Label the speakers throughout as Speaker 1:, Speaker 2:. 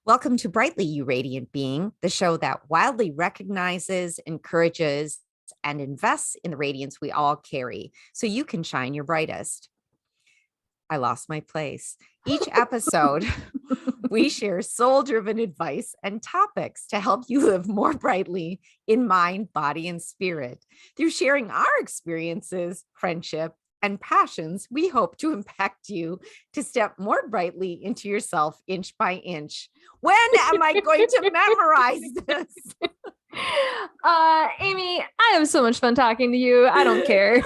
Speaker 1: Welcome to Brightly, You Radiant Being, the show that wildly recognizes, encourages, and invests in the radiance we all carry so you can shine your brightest. I lost my place. Each episode, we share soul driven advice and topics to help you live more brightly in mind, body, and spirit. Through sharing our experiences, friendship, and passions, we hope to impact you to step more brightly into yourself inch by inch. When am I going to memorize this?
Speaker 2: Amy, I have so much fun talking to you. I don't care.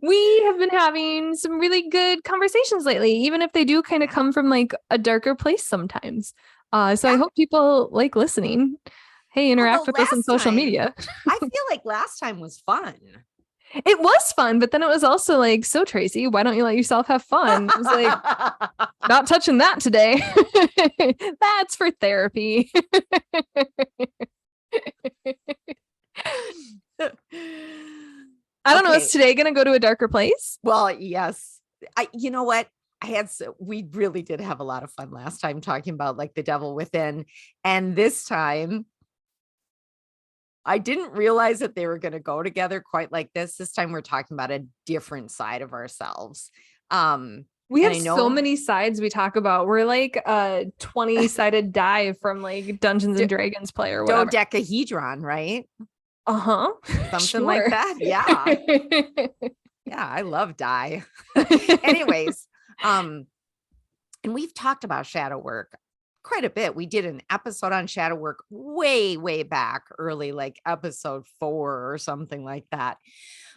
Speaker 2: We have been having some really good conversations lately, even if they do kind of come from like a darker place sometimes. So I hope people like listening. Hey, interact with us on social media.
Speaker 1: I feel like last time was fun.
Speaker 2: It was fun, but then it was also like, so Tracy, why don't you let yourself have fun? I was like, not touching that today. That's for therapy. I don't know. Is today going to go to a darker place?
Speaker 1: Well, yes. You know what? We really did have a lot of fun last time talking about like the devil within. And this time, I didn't realize that they were going to go together quite like this. This time we're talking about a different side of ourselves.
Speaker 2: We have so many sides we talk about. We're like a 20-sided die from like Dungeons and Dragons play or whatever.
Speaker 1: Dodecahedron, right?
Speaker 2: Uh-huh.
Speaker 1: Something like that. Yeah. Yeah, I love die. Anyways, and we've talked about shadow work quite a bit. We did an episode on shadow work way back early, like episode 4 or something like that.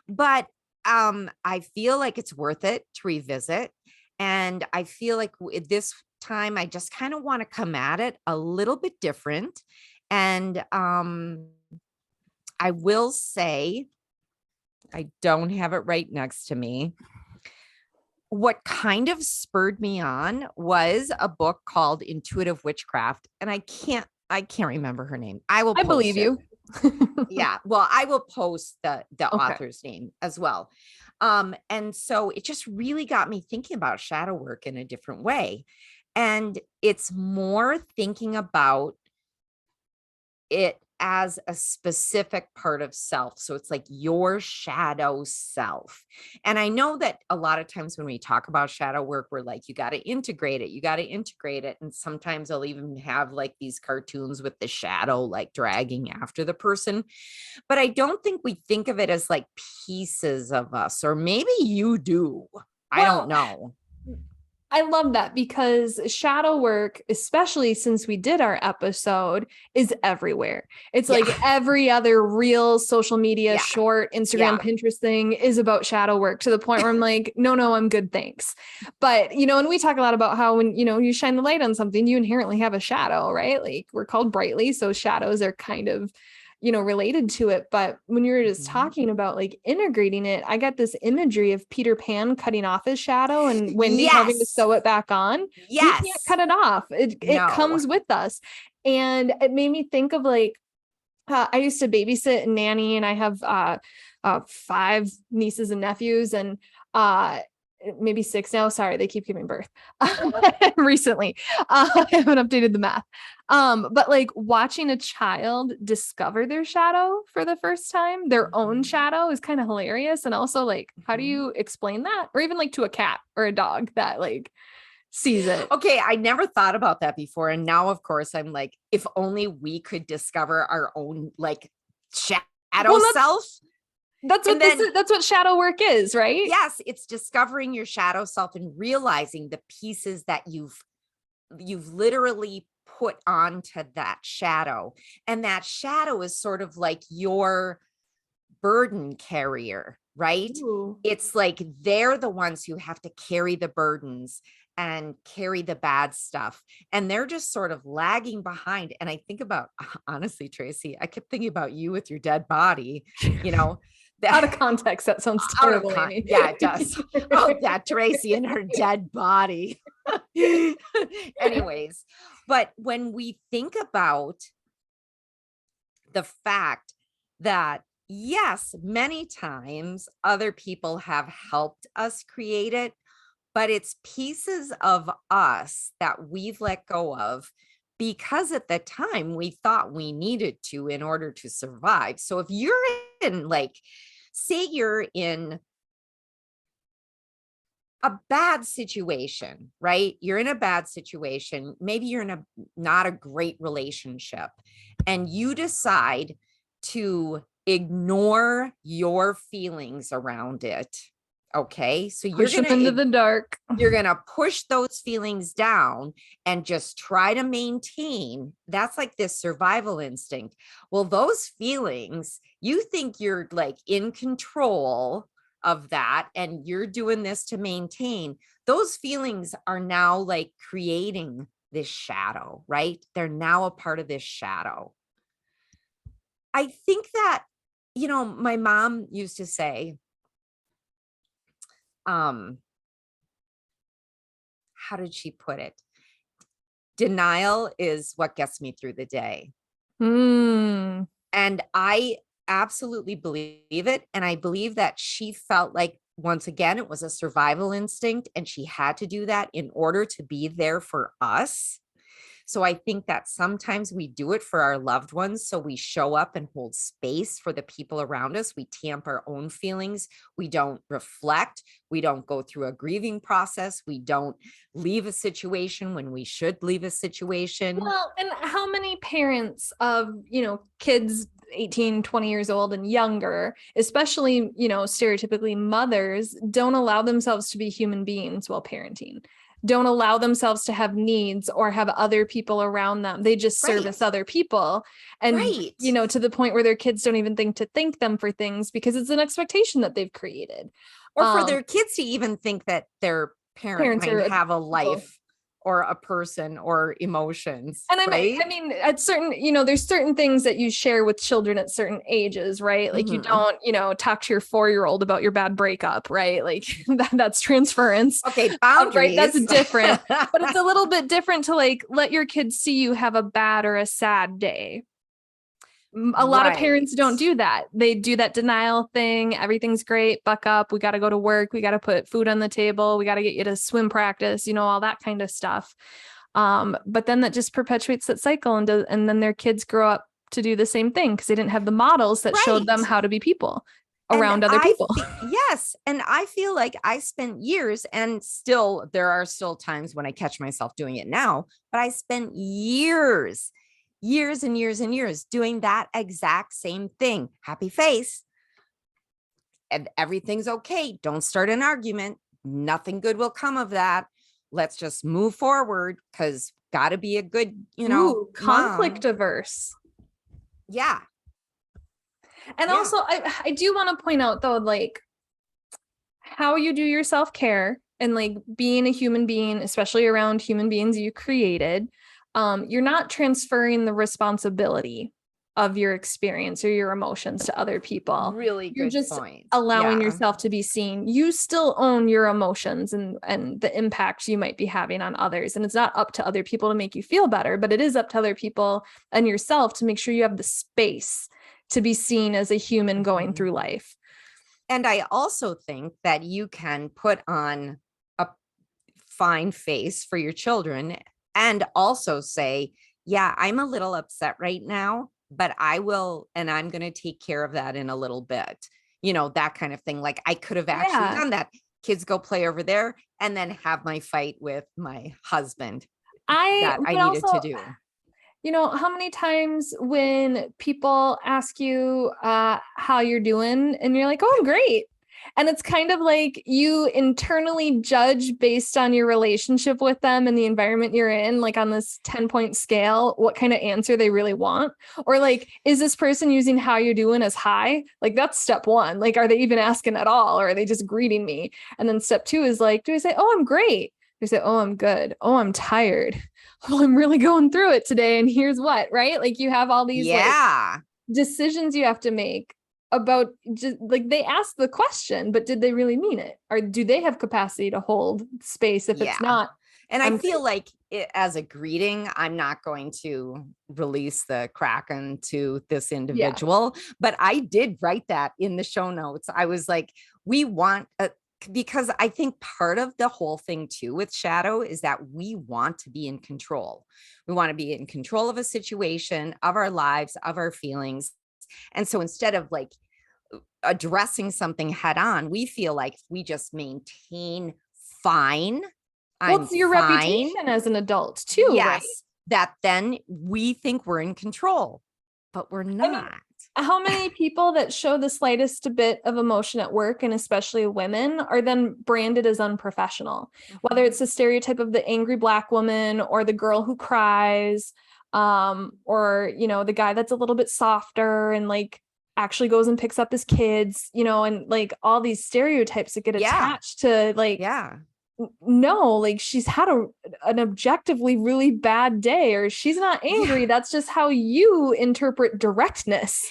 Speaker 1: But I feel like it's worth it to revisit. And I feel like this time I just kind of want to come at it a little bit different. And I will say, I don't have it right next to me. What kind of spurred me on was a book called Intuitive Witchcraft. And I can't remember her name. I
Speaker 2: believe you.
Speaker 1: Yeah. Well, I will post the author's name as well. And so it just really got me thinking about shadow work in a different way. And it's more thinking about it as a specific part of self. So it's like your shadow self. And I know that a lot of times when we talk about shadow work, we're like, you got to integrate it. And sometimes they'll even have like these cartoons with the shadow like dragging after the person. But I don't think we think of it as like pieces of us, or maybe you do. I don't know.
Speaker 2: I love that because shadow work, especially since we did our episode, is everywhere. It's like every other real social media, short, Instagram, Pinterest thing is about shadow work, to the point where I'm like, no, I'm good. Thanks. But, and we talk a lot about how when, you shine the light on something, you inherently have a shadow, right? Like we're called brightly. So shadows are kind of related to it. But when you were just talking about like integrating it, I got this imagery of Peter Pan cutting off his shadow and Wendy having to sew it back on.
Speaker 1: Yes.
Speaker 2: We can't cut it off. It comes with us. And it made me think of like, I used to babysit and nanny, and I have 5 nieces and nephews, and maybe 6 now. Sorry, they keep giving birth recently. I haven't updated the math. But like watching a child discover their shadow for the first time, their own shadow, is kind of hilarious. And also like, how do you explain that? Or even like to a cat or a dog that like sees it.
Speaker 1: Okay, I never thought about that before. And now, of course, I'm like, if only we could discover our own like shadow self.
Speaker 2: That's what shadow work is, right?
Speaker 1: Yes, it's discovering your shadow self and realizing the pieces that you've literally put onto that shadow. And that shadow is sort of like your burden carrier, right?
Speaker 2: Ooh.
Speaker 1: It's like they're the ones who have to carry the burdens and carry the bad stuff. And they're just sort of lagging behind. And I think about, honestly, Tracy, I kept thinking about you with your dead body,
Speaker 2: out of context, that sounds terrible.
Speaker 1: Yeah, it does. Oh, that Tracy and her dead body. Anyways, but when we think about the fact that, yes, many times other people have helped us create it, but it's pieces of us that we've let go of because at the time we thought we needed to in order to survive. So if you're in, like, say you're in a bad situation, right? You're in a bad situation. Maybe you're in a not a great relationship, and you decide to ignore your feelings around it. Okay. So
Speaker 2: Push them into the dark.
Speaker 1: You're going to push those feelings down and just try to maintain. That's like this survival instinct. Well, those feelings, you think you're like in control of that and you're doing this to maintain. Those feelings are now like creating this shadow, right? They're now a part of this shadow. I think that, my mom used to say, how did she put it? Denial is what gets me through the day. And I absolutely believe it. And I believe that she felt like, once again, it was a survival instinct and she had to do that in order to be there for us. So I think that sometimes we do it for our loved ones. So we show up and hold space for the people around us. We tamp our own feelings. We don't reflect. We don't go through a grieving process. We don't leave a situation when we should leave a situation.
Speaker 2: Well, and how many parents of, kids 18, 20 years old and younger, especially, stereotypically mothers, don't allow themselves to be human beings while parenting, don't allow themselves to have needs or have other people around them. They just service other people. And, to the point where their kids don't even think to thank them for things because it's an expectation that they've created.
Speaker 1: Or for their kids to even think that their parents might have a life or a person or emotions.
Speaker 2: And I mean, at certain, there's certain things that you share with children at certain ages, right? Like you don't, talk to your 4-year-old about your bad breakup, right? Like that's transference.
Speaker 1: Okay, boundaries.
Speaker 2: Right? That's different, but it's a little bit different to like let your kids see you have a bad or a sad day. A lot of parents don't do that. They do that denial thing. Everything's great. Buck up. We got to go to work. We got to put food on the table. We got to get you to swim practice, all that kind of stuff. But then that just perpetuates that cycle and then their kids grow up to do the same thing because they didn't have the models that showed them how to be people around other people.
Speaker 1: Yes. And I feel like I spent years, and still there are still times when I catch myself doing it now, but I spent years and years doing that exact same thing. Happy face. And everything's okay. Don't start an argument. Nothing good will come of that. Let's just move forward because got to be a good,
Speaker 2: conflict averse.
Speaker 1: Yeah.
Speaker 2: And also I do want to point out though, like how you do your self-care and like being a human being, especially around human beings you created. You're not transferring the responsibility of your experience or your emotions to other people.
Speaker 1: Really good.
Speaker 2: You're just
Speaker 1: point.
Speaker 2: Allowing yourself to be seen. You still own your emotions and the impact you might be having on others. And it's not up to other people to make you feel better, but it is up to other people and yourself to make sure you have the space to be seen as a human going through life.
Speaker 1: And I also think that you can put on a fine face for your children and also say, yeah, I'm a little upset right now, but I'm going to take care of that in a little bit. That kind of thing. Like I could have actually done that. Kids go play over there and then have my fight with my husband that I needed to do.
Speaker 2: How many times when people ask you how you're doing and you're like, oh, I'm great. And it's kind of like you internally judge based on your relationship with them and the environment you're in, like on this 10-point scale, what kind of answer they really want. Or like, is this person using how you're doing as high? Like that's step one. Like, are they even asking at all? Or are they just greeting me? And then step two is like, do I say, oh, I'm great? Do I say, oh, I'm good. Oh, I'm tired. Well, I'm really going through it today. And here's what, right? Like you have all these like, decisions you have to make about just like they asked the question, but did they really mean it? Or do they have capacity to hold space if it's not?
Speaker 1: And I feel like as a greeting, I'm not going to release the Kraken to this individual, but I did write that in the show notes. I was like, we want because I think part of the whole thing too with shadow is that we want to be in control. We want to be in control of a situation, of our lives, of our feelings. And so instead of like addressing something head on, we feel like if we just maintain fine,
Speaker 2: well, it's your
Speaker 1: fine,
Speaker 2: reputation as an adult too,
Speaker 1: yes,
Speaker 2: right?
Speaker 1: That then we think we're in control, but we're not.
Speaker 2: I mean, how many people that show the slightest bit of emotion at work, and especially women, are then branded as unprofessional? Whether it's the stereotype of the angry Black woman or the girl who cries, or, you know, the guy that's a little bit softer and like actually goes and picks up his kids, you know, and like all these stereotypes that get attached to like, no, like she's had an objectively really bad day, or she's not angry. That's just how you interpret directness.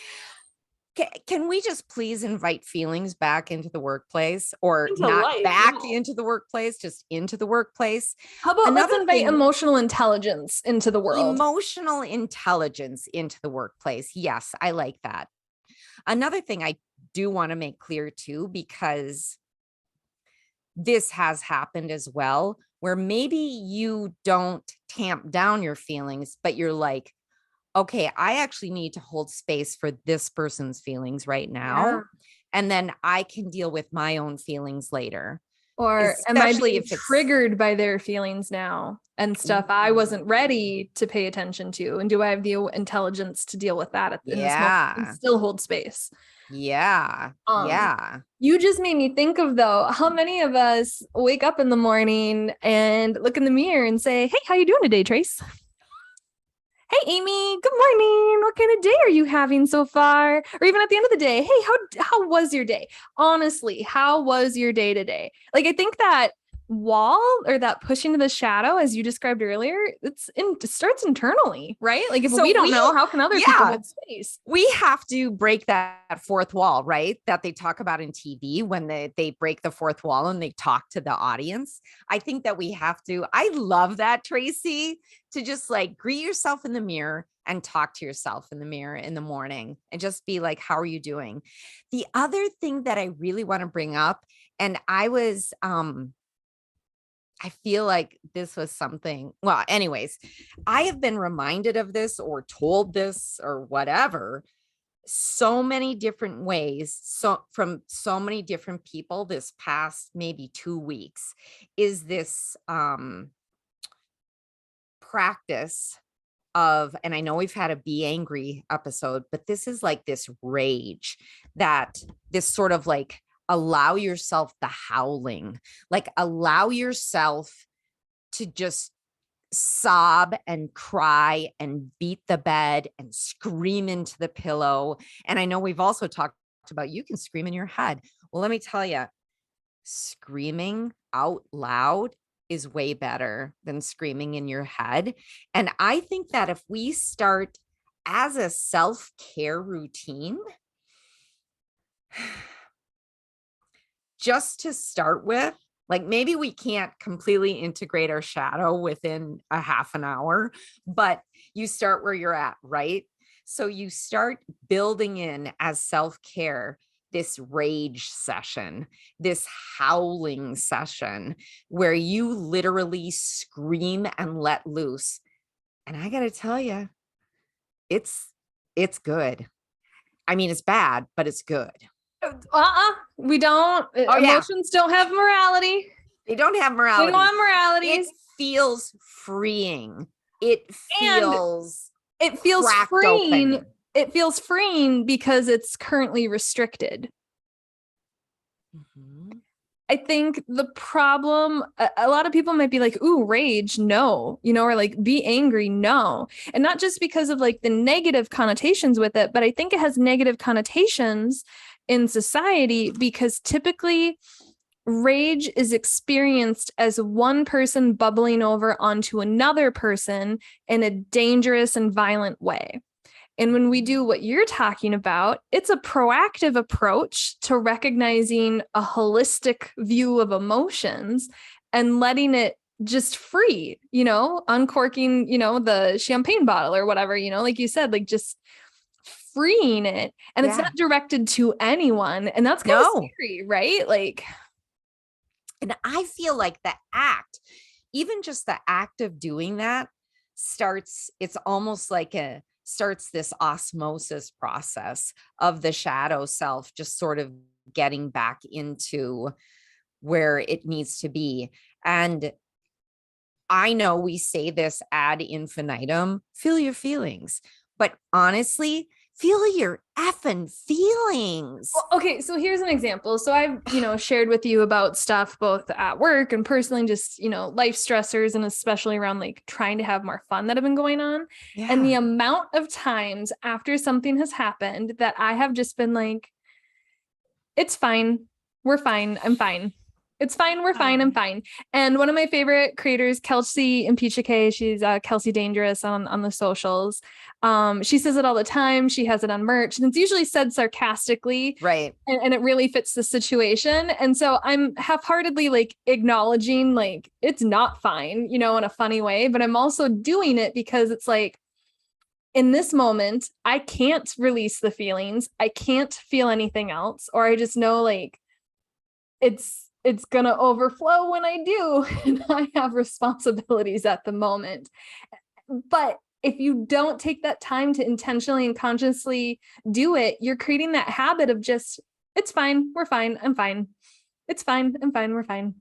Speaker 1: Can we just please invite feelings back into the workplace, or into not life, back into the workplace, just into the workplace?
Speaker 2: How about let's invite emotional intelligence into the world?
Speaker 1: Emotional intelligence into the workplace. Yes, I like that. Another thing I do want to make clear too, because this has happened as well, where maybe you don't tamp down your feelings, but you're like, okay, I actually need to hold space for this person's feelings right now. And then I can deal with my own feelings later.
Speaker 2: Or especially am I being triggered by their feelings now and stuff I wasn't ready to pay attention to? And do I have the intelligence to deal with that in this moment and still hold space?
Speaker 1: Yeah.
Speaker 2: You just made me think of, though, how many of us wake up in the morning and look in the mirror and say, hey, how you doing today, Trace? Hey, Amy, good morning. What kind of day are you having so far? Or even at the end of the day, hey, how was your day? Honestly, how was your day today? Like, I think that wall, or that pushing to the shadow, as you described earlier, it starts internally, right? Like if we don't know, how can other people hold space?
Speaker 1: We have to break that fourth wall, right? That they talk about in TV when they break the fourth wall and they talk to the audience. I think that we have to. I love that, Tracy, to just like greet yourself in the mirror and talk to yourself in the mirror in the morning and just be like, how are you doing? The other thing that I really want to bring up, and I feel like this was something, well, anyways, I have been reminded of this or told this or whatever, so many different ways. So from so many different people this past maybe 2 weeks is this practice of, and I know we've had a be angry episode, but this is like this rage, that this sort of like, allow yourself the howling, like allow yourself to just sob and cry and beat the bed and scream into the pillow. And I know we've also talked about you can scream in your head. Well, let me tell you, screaming out loud is way better than screaming in your head. And I think that if we start as a self-care routine, just to start with, like maybe we can't completely integrate our shadow within a half an hour, but you start where you're at, right? So you start building in as self-care this rage session, this howling session where you literally scream and let loose. And I got to tell you, it's good. I mean, it's bad, but it's good.
Speaker 2: We don't. Emotions don't have morality.
Speaker 1: They don't have morality.
Speaker 2: They don't have morality.
Speaker 1: It feels freeing. It feels
Speaker 2: freeing.
Speaker 1: Open.
Speaker 2: It feels freeing because it's currently restricted.
Speaker 1: Mm-hmm.
Speaker 2: I think the problem, a lot of people might be like, ooh, rage, no, you know, or like be angry, no. And not just because of like the negative connotations with it, but I think it has negative connotations in society because typically rage is experienced as one person bubbling over onto another person in a dangerous and violent way. And when we do what you're talking about, it's a proactive approach to recognizing a holistic view of emotions and letting it just free, you know, uncorking, you know, the champagne bottle or whatever, you know, like you said, like just freeing it. And it's not directed to anyone. And that's kind of scary, right? Like,
Speaker 1: And I feel like the act, even just the act of doing that it's almost like starts this osmosis process of the shadow self just sort of getting back into where it needs to be. And I know we say this ad infinitum, feel your feelings, but honestly, feel your effing feelings.
Speaker 2: Well, okay, so here's an example. So I've, shared with you about stuff both at work and personally, just, life stressors, and especially around like trying to have more fun that have been going on. Yeah. And the amount of times after something has happened that I have just been like, it's fine. We're fine. I'm fine. It's fine. We're fine. I'm fine. And one of my favorite creators, Kelsey Impeachake, she's Kelsey Dangerous on the socials. She says it all the time. She has it on merch, and it's usually said sarcastically.
Speaker 1: Right.
Speaker 2: And it really fits the situation. And so I'm half-heartedly like acknowledging like it's not fine, in a funny way, but I'm also doing it because it's like, in this moment, I can't release the feelings. I can't feel anything else. Or I just know like it's going to overflow when I do. And I have responsibilities at the moment. But if you don't take that time to intentionally and consciously do it, you're creating that habit of just, it's fine. We're fine. I'm fine. It's fine. I'm fine. We're fine.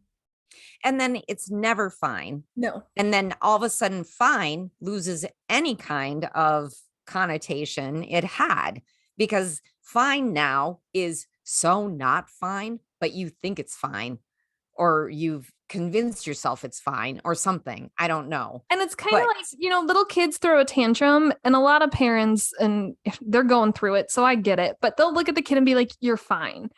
Speaker 1: And then it's never fine.
Speaker 2: No.
Speaker 1: And then all of a sudden fine loses any kind of connotation it had, because fine now is so not fine, but you think it's fine, or you've convinced yourself it's fine or something. I don't know.
Speaker 2: And it's kind of like, little kids throw a tantrum, and a lot of parents, and they're going through it, so I get it, but they'll look at the kid and be like, you're fine.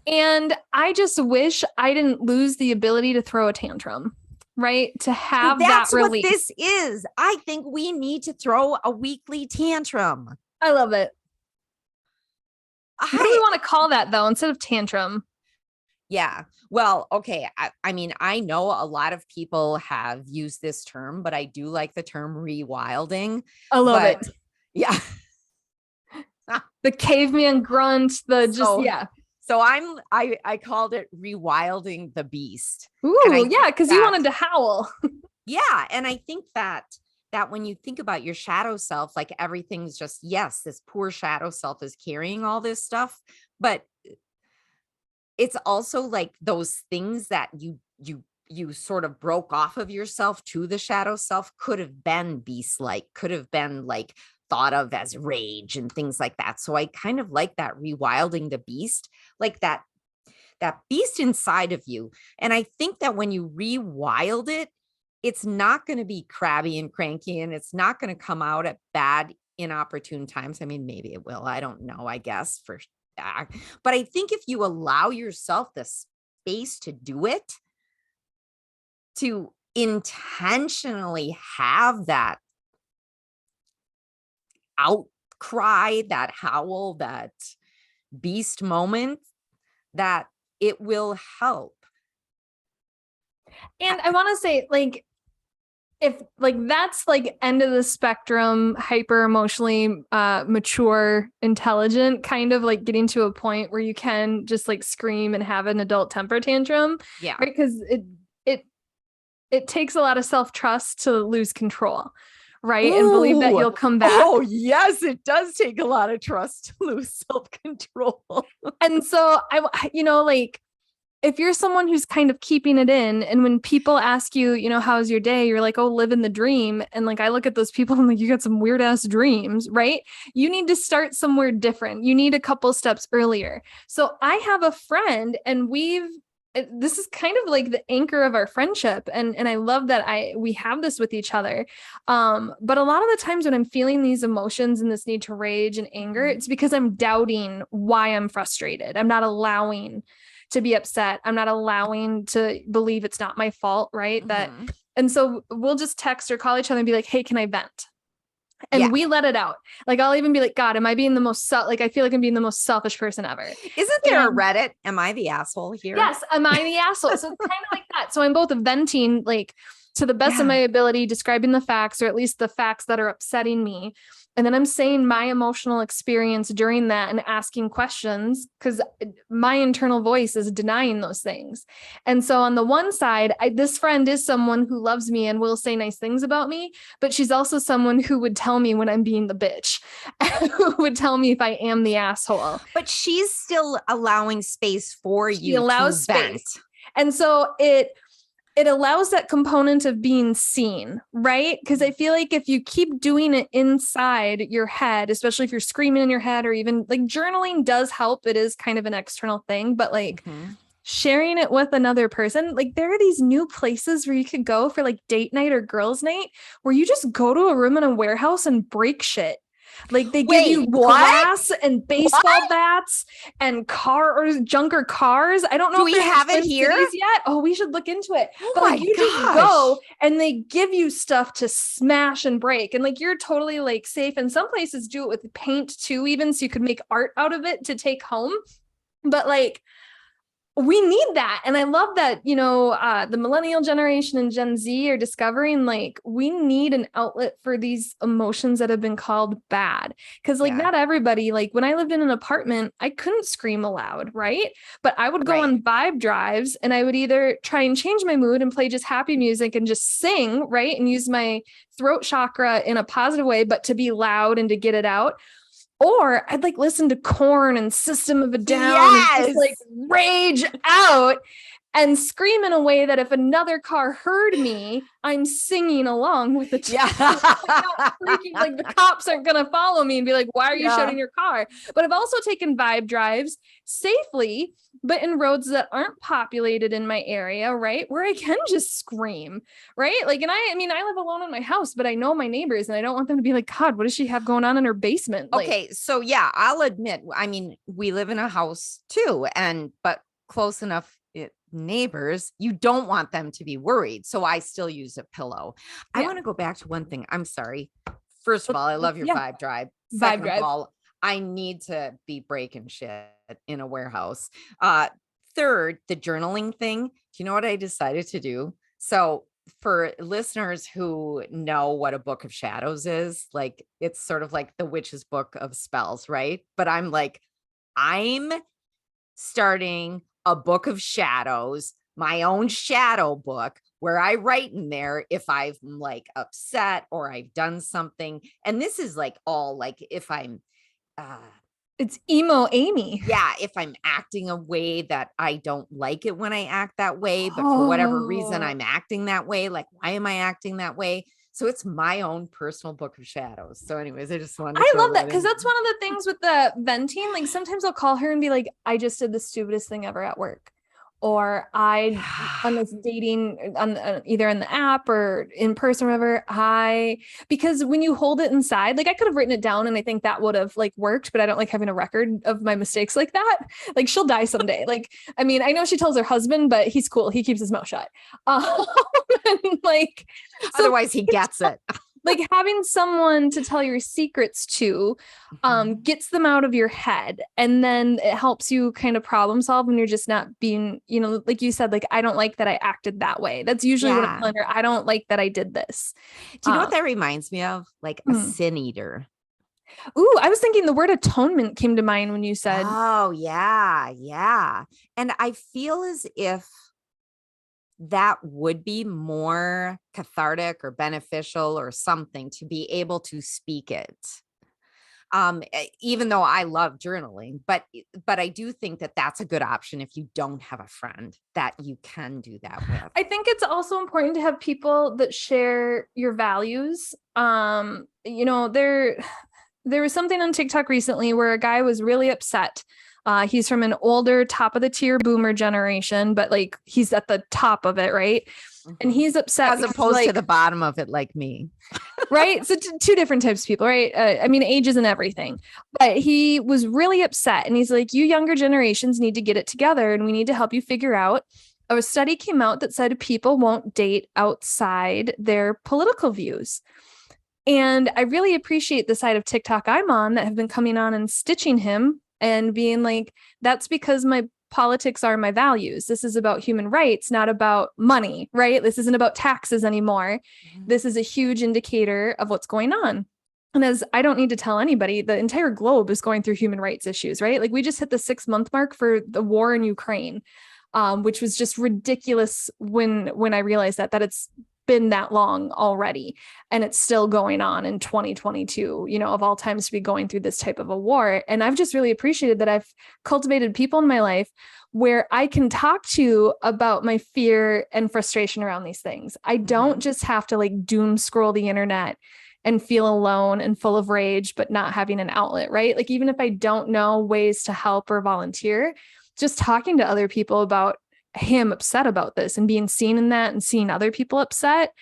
Speaker 2: And I just wish I didn't lose the ability to throw a tantrum, right? To have that release.
Speaker 1: What this is. I think we need to throw a weekly tantrum.
Speaker 2: I love it. What do we want to call that though, instead of tantrum?
Speaker 1: Yeah. Well, okay. I mean, I know a lot of people have used this term, but I do like the term rewilding.
Speaker 2: I love it.
Speaker 1: Yeah.
Speaker 2: The caveman grunt,
Speaker 1: So I called it rewilding the beast.
Speaker 2: Ooh, yeah, because you wanted to howl.
Speaker 1: Yeah. And I think that when you think about your shadow self, like everything's just, yes, this poor shadow self is carrying all this stuff, but it's also like those things that you sort of broke off of yourself to the shadow self could have been beast-like, could have been like thought of as rage and things like that. So I kind of like that rewilding the beast, like that beast inside of you. And I think that when you rewild it, it's not going to be crabby and cranky, and it's not going to come out at bad, inopportune times. I mean, maybe it will. I don't know, I guess, for that. But I think if you allow yourself the space to do it, to intentionally have that outcry, that howl, that beast moment, that it will help.
Speaker 2: And I want to say, like, if like that's like end of the spectrum, hyper emotionally mature, intelligent, kind of like getting to a point where you can just like scream and have an adult temper tantrum.
Speaker 1: Yeah.
Speaker 2: Right. Because it takes a lot of self-trust to lose control. Right. Ooh. And believe that you'll come back.
Speaker 1: Oh, yes, it does take a lot of trust to lose self-control.
Speaker 2: And so like, if you're someone who's kind of keeping it in, and when people ask you, how's your day, you're like, oh, living the dream. And like, I look at those people and like, you got some weird ass dreams, right? You need to start somewhere different. You need a couple steps earlier. So I have a friend, and this is kind of like the anchor of our friendship. And I love that we have this with each other. But a lot of the times when I'm feeling these emotions and this need to rage and anger, it's because I'm doubting why I'm frustrated. I'm not allowing to be upset. I'm not allowing to believe it's not my fault. Right. And so we'll just text or call each other and be like, hey, can I vent? And we let it out. Like, I'll even be like, God, am I being the most, I feel like I'm being the most selfish person ever.
Speaker 1: Isn't there a Reddit? Am I the asshole here?
Speaker 2: Yes. Am I the asshole? So it's kind of like that. So I'm both venting like to the best of my ability, describing the facts, or at least the facts that are upsetting me. And then I'm saying my emotional experience during that and asking questions, because my internal voice is denying those things. And so on the one side, this friend is someone who loves me and will say nice things about me, but she's also someone who would tell me when I'm being the bitch, who would tell me if I am the asshole.
Speaker 1: But she's still allowing space for you. She
Speaker 2: allows space. And so it allows that component of being seen, right? Because I feel like if you keep doing it inside your head, especially if you're screaming in your head, or even like journaling does help. It is kind of an external thing, but like sharing it with another person, like there are these new places where you could go for like date night or girls' night, where you just go to a room in a warehouse and break shit. Like they give you glass and baseball bats and junker cars. I don't know.
Speaker 1: Do we have it here
Speaker 2: yet? Oh, we should look into it.
Speaker 1: Oh
Speaker 2: but like, you just go and they give you stuff to smash and break, and like you're totally like safe. And some places do it with paint too, even so you could make art out of it to take home. But like, we need that. And I love that, you know, the millennial generation and Gen Z are discovering like we need an outlet for these emotions that have been called bad. Because like not everybody, like when I lived in an apartment, I couldn't scream aloud, right? But I would go on vibe drives and I would either try and change my mood and play just happy music and just sing, right? And use my throat chakra in a positive way, but to be loud and to get it out. Or I'd like listen to Korn and System of a Down and just like rage out and scream in a way that if another car heard me, I'm singing along with the freaking, like the cops aren't going to follow me and be like, why are you shutting your car? But I've also taken vibe drives safely, but in roads that aren't populated in my area, right? Where I can just scream, right? Like, and I mean, I live alone in my house, but I know my neighbors and I don't want them to be like, God, what does she have going on in her basement?
Speaker 1: Okay. Like, so yeah, I'll admit, I mean, we live in a house too, but close enough neighbors, you don't want them to be worried. So I still use a pillow. I want to go back to one thing. I'm sorry. First of all, I love your vibe drive. Second of all, I need to be breaking shit in a warehouse. Third, the journaling thing. Do you know what I decided to do? So for listeners who know what a book of shadows is, like it's sort of like the witch's book of spells, right? But I'm starting a book of shadows, my own shadow book, where I write in there if I'm like upset or I've done something. And this is like all like if I'm
Speaker 2: it's emo Amy.
Speaker 1: Yeah, if I'm acting a way that I don't like it when I act that way, but for whatever reason I'm acting that way, like why am I acting that way? So it's my own personal book of shadows. So anyways, I just wanted to
Speaker 2: love that because that's one of the things with the venting. Like sometimes I'll call her and be like, I just did the stupidest thing ever at work. Or I on this dating on either in the app or in person or whatever, because when you hold it inside, like I could have written it down and I think that would have like worked, but I don't like having a record of my mistakes like that. Like she'll die someday. Like, I mean, I know she tells her husband, but he's cool. He keeps his mouth shut. Like,
Speaker 1: otherwise he gets it.
Speaker 2: Like having someone to tell your secrets to gets them out of your head. And then it helps you kind of problem solve when you're just not being, you know, like you said, like, I don't like that I acted that way. That's usually what I'm under. I don't like that I did this.
Speaker 1: Do you know what that reminds me of? Like a sin eater.
Speaker 2: Ooh, I was thinking the word atonement came to mind when you said.
Speaker 1: Oh, yeah. Yeah. And I feel as if that would be more cathartic or beneficial or something to be able to speak it. Even though I love journaling, but I do think that that's a good option if you don't have a friend that you can do that with.
Speaker 2: I think it's also important to have people that share your values. You know, there was something on TikTok recently where a guy was really upset. He's from an older top of the tier boomer generation, but like he's at the top of it, right? Mm-hmm. And he's upset
Speaker 1: as opposed to the bottom of it, like me.
Speaker 2: Right. So two different types of people, right? I mean, age isn't everything, but he was really upset. And he's like, you younger generations need to get it together and we need to help you figure out. A study came out that said people won't date outside their political views. And I really appreciate the side of TikTok I'm on that have been coming on and stitching him and being like, that's because my politics are my values. This is about human rights, not about money, right? This isn't about taxes anymore. This is a huge indicator of what's going on. And as I don't need to tell anybody, the entire globe is going through human rights issues, right? Like we just hit the 6-month mark for the war in Ukraine, which was just ridiculous when I realized that it's been that long already, and it's still going on in 2022, of all times to be going through this type of a war. And I've just really appreciated that I've cultivated people in my life where I can talk to about my fear and frustration around these things. I don't just have to like doom scroll the internet and feel alone and full of rage, but not having an outlet, right? Like, even if I don't know ways to help or volunteer, just talking to other people about, hey, I'm upset about this, and being seen in that and seeing other people upset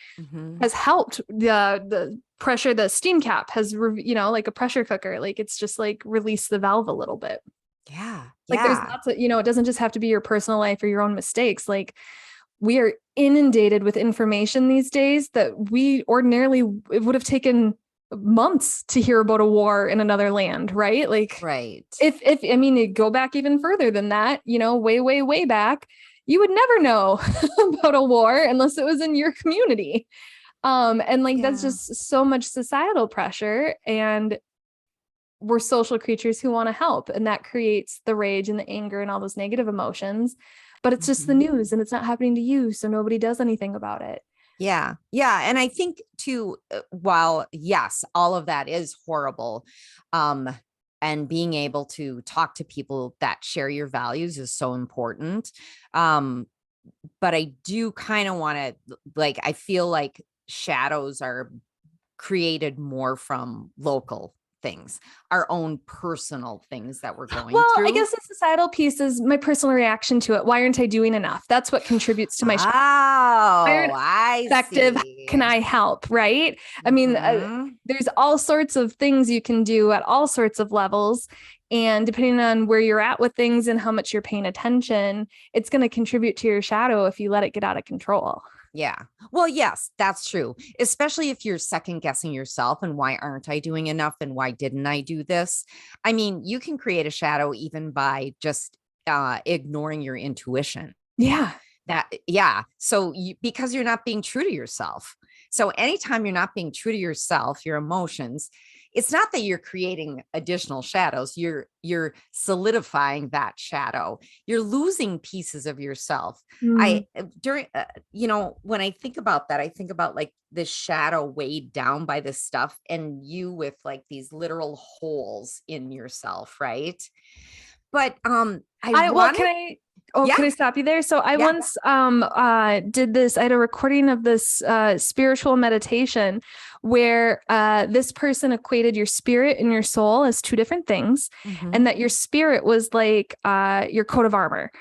Speaker 2: has helped. The pressure, the steam cap has, like a pressure cooker, like it's just like release the valve a little bit.
Speaker 1: Yeah.
Speaker 2: Like there's lots of, it doesn't just have to be your personal life or your own mistakes. Like we are inundated with information these days that we ordinarily, it would have taken months to hear about a war in another land, right? Like,
Speaker 1: right.
Speaker 2: If I mean, go back even further than that, way back, you would never know about a war unless it was in your community. And like, that's just so much societal pressure, and we're social creatures who want to help. And that creates the rage and the anger and all those negative emotions, but it's just the news and it's not happening to you. So nobody does anything about it.
Speaker 1: Yeah. Yeah. And I think too, while yes, all of that is horrible, and being able to talk to people that share your values is so important. But I do kind of want to, like, I feel like shadows are created more from local things, our own personal things that we're going through.
Speaker 2: I guess the societal piece is my personal reaction to it. Why aren't I doing enough? That's what contributes to my effective. Can I help? Right. I mean, there's all sorts of things you can do at all sorts of levels. And depending on where you're at with things and how much you're paying attention, it's going to contribute to your shadow if you let it get out of control.
Speaker 1: Yeah. Well, yes, that's true. Especially if you're second guessing yourself and why aren't I doing enough and why didn't I do this? I mean, you can create a shadow even by just ignoring your intuition.
Speaker 2: Yeah.
Speaker 1: So because you're not being true to yourself. So anytime you're not being true to yourself, your emotions, it's not that you're creating additional shadows. You're solidifying that shadow. You're losing pieces of yourself. When I think about that, I think about like this shadow weighed down by this stuff, and you with like these literal holes in yourself, right? But can I stop you there? So I once did this. I had a recording of this spiritual meditation where this person equated your spirit and your soul as two different things, and that your spirit was like your coat of armor.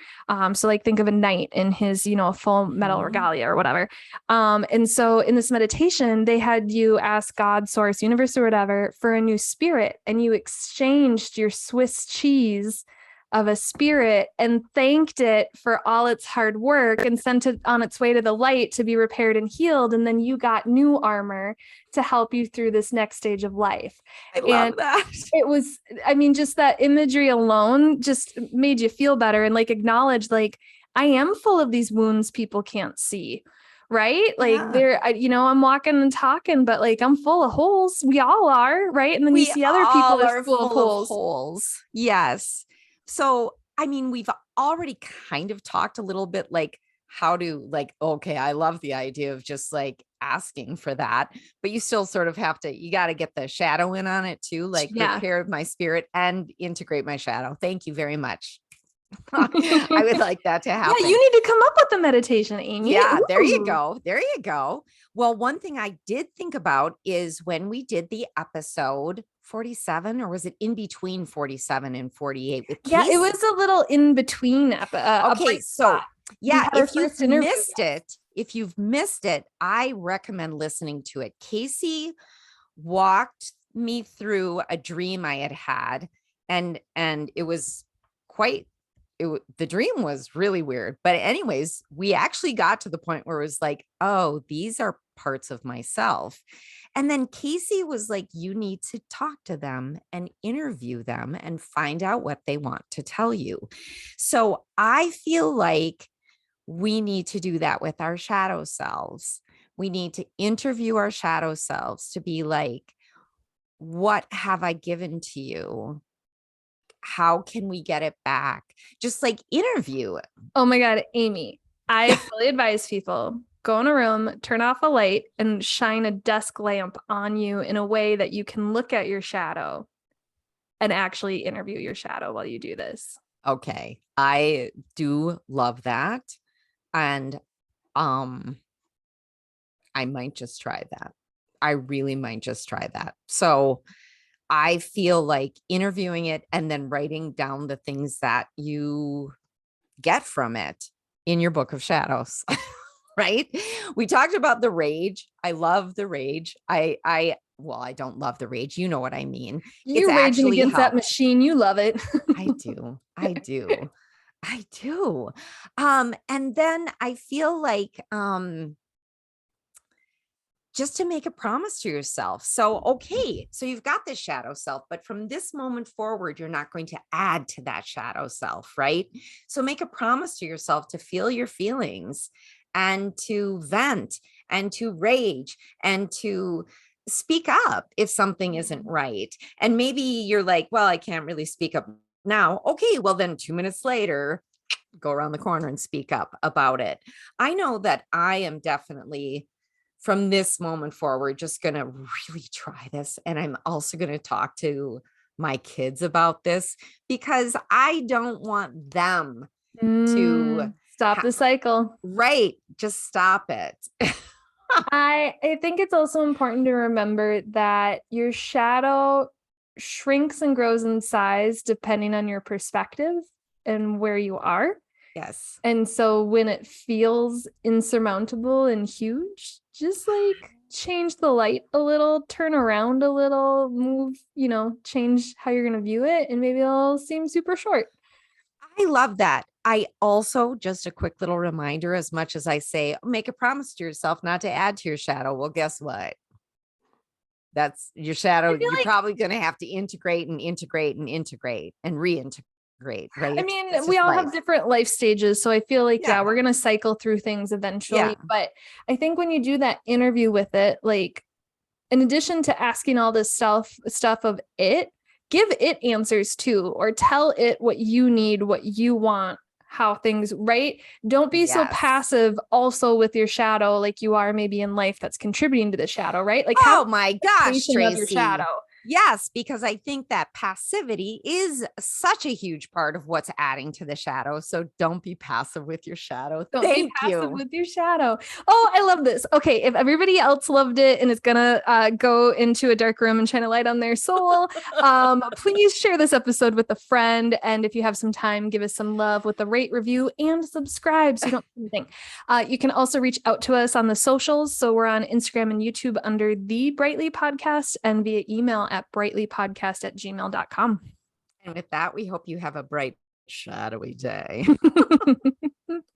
Speaker 1: So like think of a knight in his, full metal regalia or whatever. And so in this meditation, they had you ask God, source, universe, or whatever for a new spirit, and you exchanged your Swiss cheese of a spirit and thanked it for all its hard work and sent it on its way to the light to be repaired and healed. And then you got new armor to help you through this next stage of life. I love that.
Speaker 2: It was, just that imagery alone just made you feel better and like acknowledge, like, I am full of these wounds people can't see. Right. Like I'm walking and talking, but like, I'm full of holes. We all are. Right. And then you see other people are full of holes.
Speaker 1: Yes. So, I mean, we've already kind of talked a little bit like how to okay, I love the idea of just like asking for that, but you still sort of you got to get the shadow in on it too, like repair my spirit and integrate my shadow. Thank you very much. I would like that to happen.
Speaker 2: Yeah, you need to come up with the meditation, Amy.
Speaker 1: Yeah, there you go. There you go. Well, one thing I did think about is when we did the episode 47, or was it in between 47 and 48 with Casey?
Speaker 2: Yeah, it was a little in between.
Speaker 1: Okay, so if you've missed it, I recommend listening to it. Casey walked me through a dream I had, and it was the dream was really weird. But anyways, we actually got to the point where it was like, oh, these are parts of myself. And then Casey was like, you need to talk to them and interview them and find out what they want to tell you. So I feel like we need to do that with our shadow selves. We need to interview our shadow selves to be like, what have I given to you? How can we get it back? Just like interview.
Speaker 2: Oh my God, Amy, I fully advise people go in a room, turn off a light, and shine a desk lamp on you in a way that you can look at your shadow and actually interview your shadow while you do this.
Speaker 1: Okay. I do love that. And I might just try that. I really might just try that. So I feel like interviewing it and then writing down the things that you get from it in your book of shadows. Right? We talked about the rage. I love the rage. Well, I don't love the rage. You know what I mean.
Speaker 2: You're raging against that machine. You love it.
Speaker 1: I do. I do. I do. And then I feel like just to make a promise to yourself. So, okay, so you've got this shadow self, but from this moment forward, you're not going to add to that shadow self, right? So make a promise to yourself to feel your feelings and to vent and to rage and to speak up if something isn't right. And maybe you're like, well, I can't really speak up now. Okay, well, then 2 minutes later, go around the corner and speak up about it. I know that I am definitely from this moment forward, just going to really try this. And I'm also going to talk to my kids about this because I don't want them to
Speaker 2: stop the cycle.
Speaker 1: Right. Just stop it.
Speaker 2: I think it's also important to remember that your shadow shrinks and grows in size depending on your perspective and where you are.
Speaker 1: Yes.
Speaker 2: And so when it feels insurmountable and huge, just like change the light a little, turn around a little, move, change how you're going to view it. And maybe it'll seem super short.
Speaker 1: I love that. I also, just a quick little reminder, as much as I say, make a promise to yourself not to add to your shadow. Well, guess what? That's your shadow. You're probably going to have to integrate and integrate and integrate and reintegrate. Right.
Speaker 2: I mean, we all have different life stages. So I feel like, we're going to cycle through things eventually. Yeah. But I think when you do that interview with it, like in addition to asking all this stuff of it, give it answers too, or tell it what you need, what you want, how things, right? Don't be so passive also with your shadow, like you are maybe in life that's contributing to the shadow, right? Like,
Speaker 1: oh my gosh, Tracy.
Speaker 2: Your shadow.
Speaker 1: Yes, because I think that passivity is such a huge part of what's adding to the shadow. So don't be passive with your shadow.
Speaker 2: Don't be passive with your shadow. Oh, I love this. Okay, if everybody else loved it and is gonna go into a dark room and shine a light on their soul, please share this episode with a friend. And if you have some time, give us some love with a rate, review, and subscribe so you don't miss anything. You can also reach out to us on the socials. So we're on Instagram and YouTube under The Brightly Podcast and via email at brightlypodcast@gmail.com.
Speaker 1: And with that, we hope you have a bright, shadowy day.